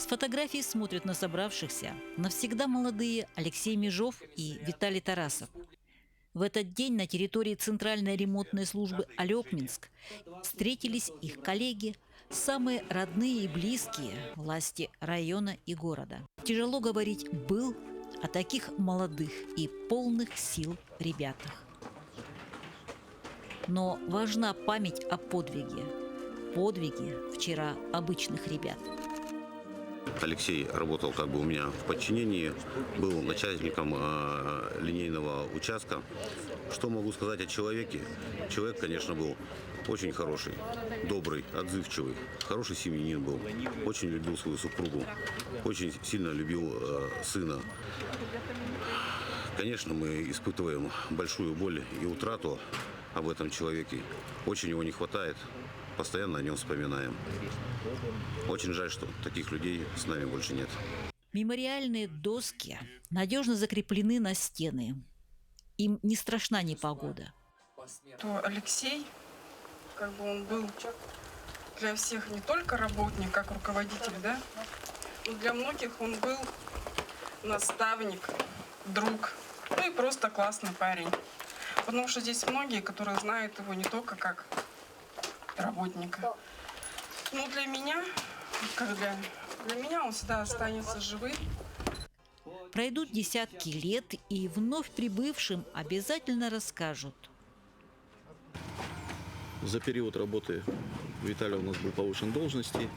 фотографий смотрят на собравшихся навсегда молодые Алексей Межов и Виталий Тарасов. В этот день на территории Центральной ремонтной службы Алекминск встретились их коллеги, самые родные и близкие власти района и города. Тяжело говорить «был» о таких молодых и полных сил ребятах. Но важна память о подвиге вчера обычных ребят. Алексей работал как бы у меня в подчинении, был начальником линейного участка. Что могу сказать о человеке? Человек, конечно, был очень хороший, добрый, отзывчивый, хороший семьянин был, очень любил свою супругу, очень сильно любил сына. Конечно, мы испытываем большую боль и утрату об этом человеке. Очень его не хватает. Постоянно о нем вспоминаем. Очень жаль, что таких людей с нами больше нет. Мемориальные доски надежно закреплены на стены. Им не страшна непогода. То Алексей, как бы он был для всех не только работник, как руководитель, да, но для многих он был наставник, друг, ну и просто классный парень. Потому что здесь многие, которые знают его не только как работника. Но для меня, для меня он всегда останется живым. Пройдут десятки лет, и вновь прибывшим обязательно расскажут. За период работы Виталий у нас был повышен в должности.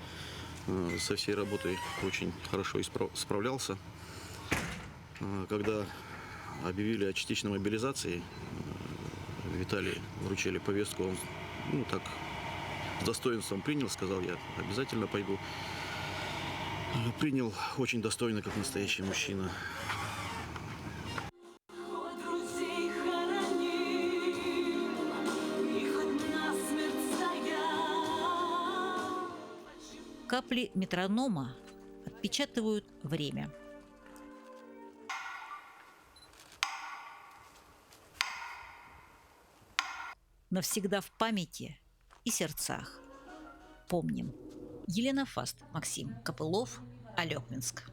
Со всей работой очень хорошо справлялся. Когда объявили о частичной мобилизации, Виталий вручили повестку, он так с достоинством принял, сказал, я обязательно пойду. Принял очень достойно, как настоящий мужчина. Капли метронома отпечатывают время. Навсегда в памяти и сердцах. Помним. Елена Фаст, Максим Копылов, Алекминск.